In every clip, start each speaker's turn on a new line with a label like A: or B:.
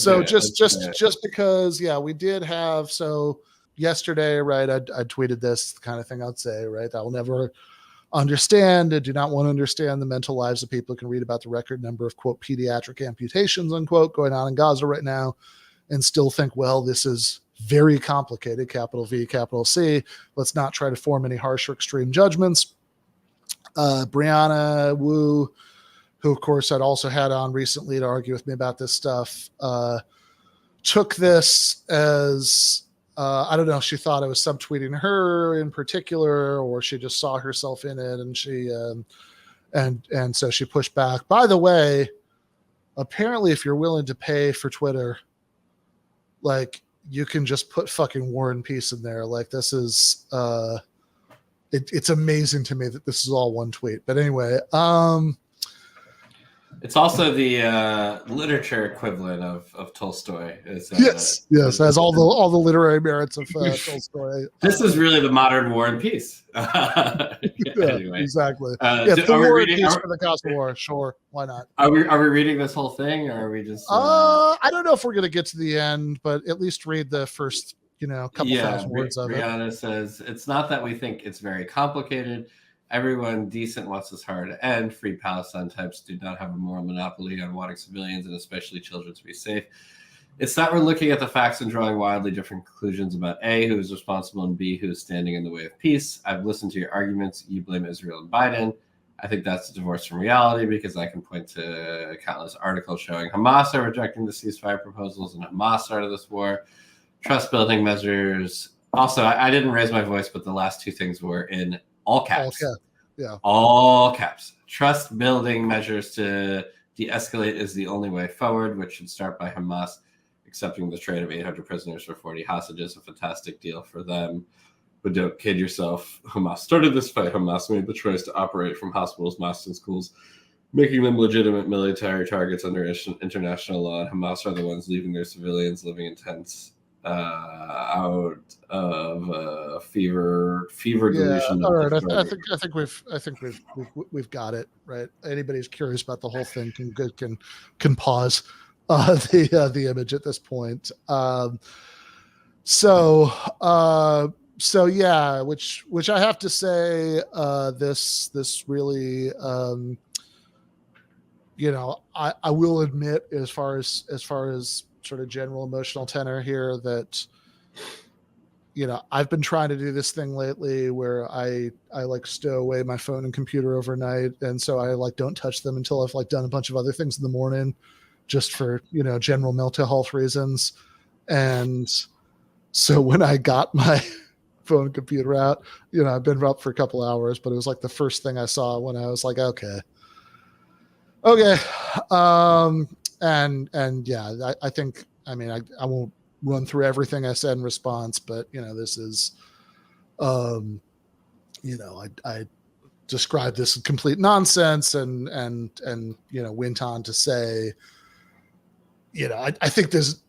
A: So just because, we did have, so yesterday, right, I tweeted this kind of thing I'd say, right, I will never understand and do not want to understand the mental lives of people who can read about the record number of, quote, pediatric amputations, unquote, going on in Gaza right now and still think, well, this is very complicated, capital V, capital C. Let's not try to form any harsh or extreme judgments. Brianna Wu, who, of course, I'd also had on recently to argue with me about this stuff, took this as, I don't know if she thought I was subtweeting her in particular, or she just saw herself in it, and she and so she pushed back. By the way, apparently, if you're willing to pay for Twitter, like, you can just put fucking War and Peace in there. Like, this is it's amazing to me that this is all one tweet. But anyway,
B: it's also the literature equivalent of Tolstoy.
A: Yes, has all the literary merits of Tolstoy.
B: This is really the modern War and Peace. Anyway,
A: exactly. The War and Peace for the Gospel War. Sure, why not?
B: Are we reading this whole thing, or are we just?
A: I don't know if we're going to get to the end, but at least read the first, couple thousand words of it.
B: Brianna says, it's not that we think it's very complicated. Everyone decent wants this horror to end. Free Palestine types do not have a moral monopoly on wanting civilians and especially children to be safe. It's that we're looking at the facts and drawing wildly different conclusions about A, who is responsible, and B, who is standing in the way of peace. I've listened to your arguments. You blame Israel and Biden. I think that's a divorce from reality, because I can point to countless articles showing Hamas are rejecting the ceasefire proposals and Hamas started this war. Trust building measures. Also, I didn't raise my voice, but the last two things were in all caps. All caps. Trust building measures to de-escalate is the only way forward, which should start by Hamas accepting the trade of 800 prisoners for 40 hostages. A fantastic deal for them. But don't kid yourself. Hamas started this fight. Hamas made the choice to operate from hospitals, mosques, and schools, making them legitimate military targets under international law. And Hamas are the ones leaving their civilians living in tents out of fever delusion.
A: All right, I think we've got it right. Anybody who's curious about the whole thing can pause the image at this point. So yeah, which I have to say, this really, I will admit, as far as sort of general emotional tenor here, that I've been trying to do this thing lately where I like stow away my phone and computer overnight, and so I like don't touch them until I've like done a bunch of other things in the morning, just for general mental health reasons. And so when I got my phone and computer out, I've been up for a couple hours, but it was like the first thing I saw when I was like, okay. And yeah, I think, I won't run through everything I said in response, but this is, I described this as complete nonsense and went on to say, I think there's,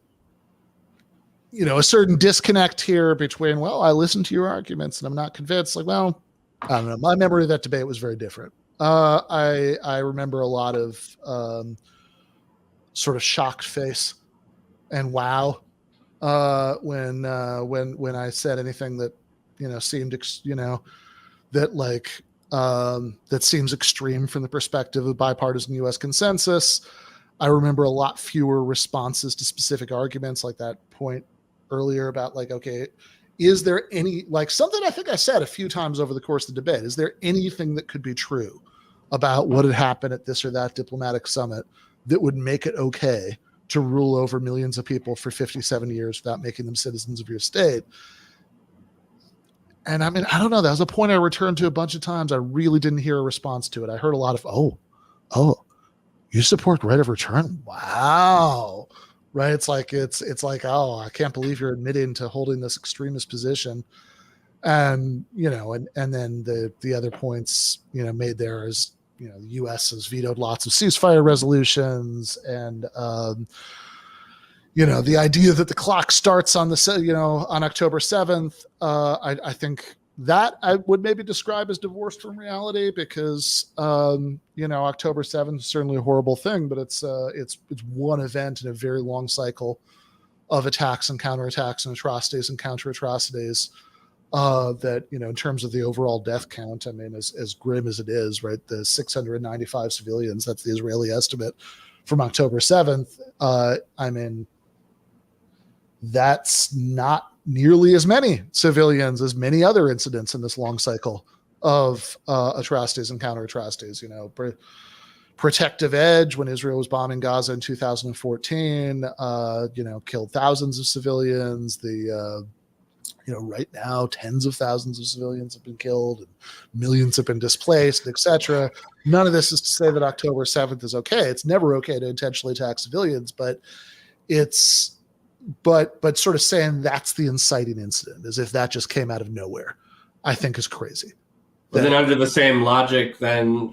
A: a certain disconnect here between, well, I listened to your arguments and I'm not convinced. Like, well, I don't know. My memory of that debate was very different. I remember a lot of, sort of shocked face and wow when I said anything that seemed that seems extreme from the perspective of bipartisan U.S. consensus. I remember a lot fewer responses to specific arguments, like that point earlier about like, okay, is there any, like, something I think I said a few times over the course of the debate, is there anything that could be true about what had happened at this or that diplomatic summit that would make it okay to rule over millions of people for 57 years without making them citizens of your state? And I don't know. That was a point I returned to a bunch of times. I really didn't hear a response to it. I heard a lot of, oh, you support right of return? Wow. Right. It's like, oh, I can't believe you're admitting to holding this extremist position. And, and then the other points, made there is, the U.S. has vetoed lots of ceasefire resolutions, and the idea that the clock starts on on October 7th. I think that I would maybe describe as divorced from reality, because October 7th is certainly a horrible thing, but it's one event in a very long cycle of attacks and counterattacks and atrocities and counter atrocities. That, in terms of the overall death count, I mean, as grim as it is, right? The 695 civilians, that's the Israeli estimate from October 7th. I mean, that's not nearly as many civilians as many other incidents in this long cycle of atrocities and counter atrocities. Protective Edge, when Israel was bombing Gaza in 2014, killed thousands of civilians. Right now, tens of thousands of civilians have been killed and millions have been displaced, etc. None of this is to say that October 7th is okay. It's never okay to intentionally attack civilians, but but sort of saying that's the inciting incident, as if that just came out of nowhere, I think is crazy.
B: But then under the same logic, then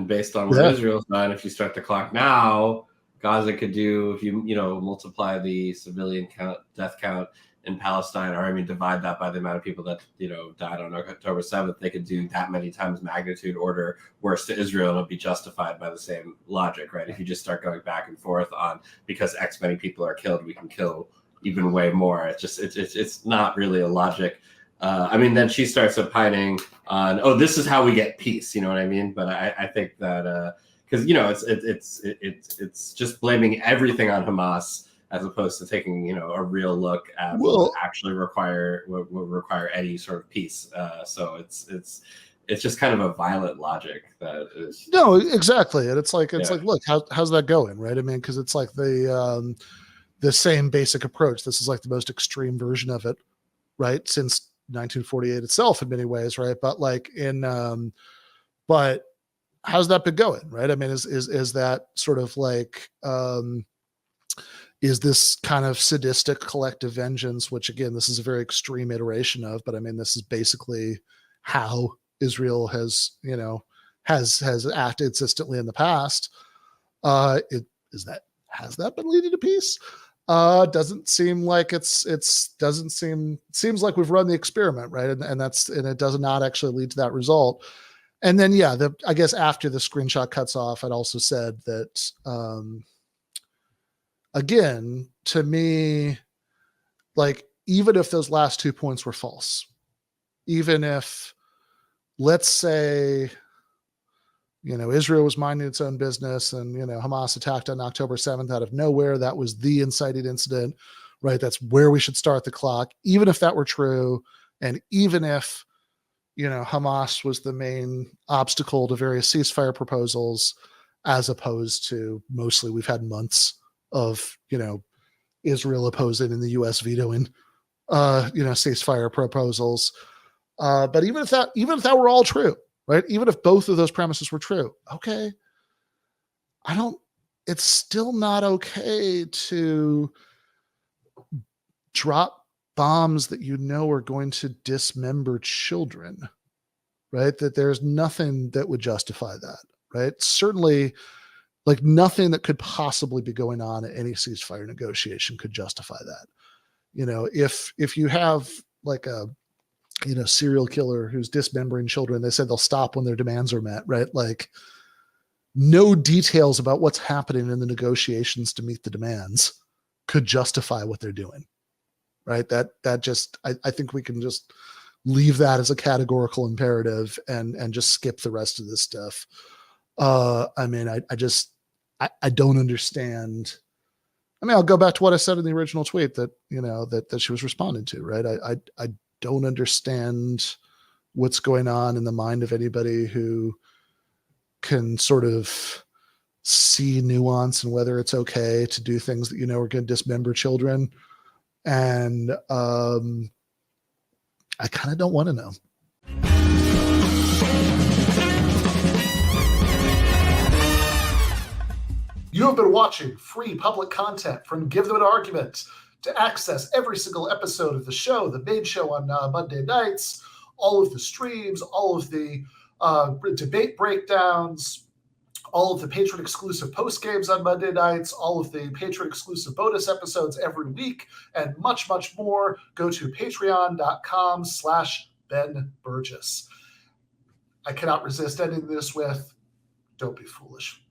B: based on what Israel's done, if you start the clock now, Gaza could do, if you multiply the civilian death count in Palestine, or divide that by the amount of people that died on October 7th, they could do that many times magnitude order worse to Israel, and it'll be justified by the same logic, right? If you just start going back and forth on, because X many people are killed, we can kill even way more. It's not really a logic. Then she starts opining on, this is how we get peace. You know what I mean? But I think that because it's just blaming everything on Hamas, as opposed to taking a real look at what would actually require any sort of peace. So it's just kind of a violent logic that is.
A: No, exactly, and it's like, look, how's that going, right? I mean, because it's like the same basic approach. This is like the most extreme version of it, right? Since 1948 itself, in many ways, right? But but how's that been going, right? I mean, is that sort of like is this kind of sadistic collective vengeance, which again, this is a very extreme iteration of, but I mean, this is basically how Israel has acted consistently in the past. Has that been leading to peace? Doesn't seem like seems like we've run the experiment, right? And it does not actually lead to that result. And then, I guess after the screenshot cuts off, I'd also said that, again, to me, like, even if those last 2 points were false, even if, let's say, Israel was minding its own business and, Hamas attacked on October 7th out of nowhere, that was the inciting incident, right? That's where we should start the clock. Even if that were true, and even if, Hamas was the main obstacle to various ceasefire proposals, as opposed to mostly we've had months of, Israel opposing and the U.S. vetoing, ceasefire proposals. But even if that were all true, right? Even if both of those premises were true, okay, it's still not okay to drop bombs that are going to dismember children, right? That there's nothing that would justify that, right? Certainly, like, nothing that could possibly be going on at any ceasefire negotiation could justify that. If you have like a serial killer who's dismembering children, they said they'll stop when their demands are met, right? Like, no details about what's happening in the negotiations to meet the demands could justify what they're doing, right? I think we can just leave that as a categorical imperative and just skip the rest of this stuff. I don't understand. I'll go back to what I said in the original tweet that she was responding to, right? I don't understand what's going on in the mind of anybody who can sort of see nuance and whether it's okay to do things that are going to dismember children. And I kind of don't want to know. You have been watching free public content from Give Them an Argument. To access every single episode of the show, the main show on Monday nights, all of the streams, all of the debate breakdowns, all of the patron-exclusive postgames on Monday nights, all of the patron-exclusive bonus episodes every week, and much, much more, go to patreon.com/give Ben Burgis. I cannot resist ending this with, don't be foolish.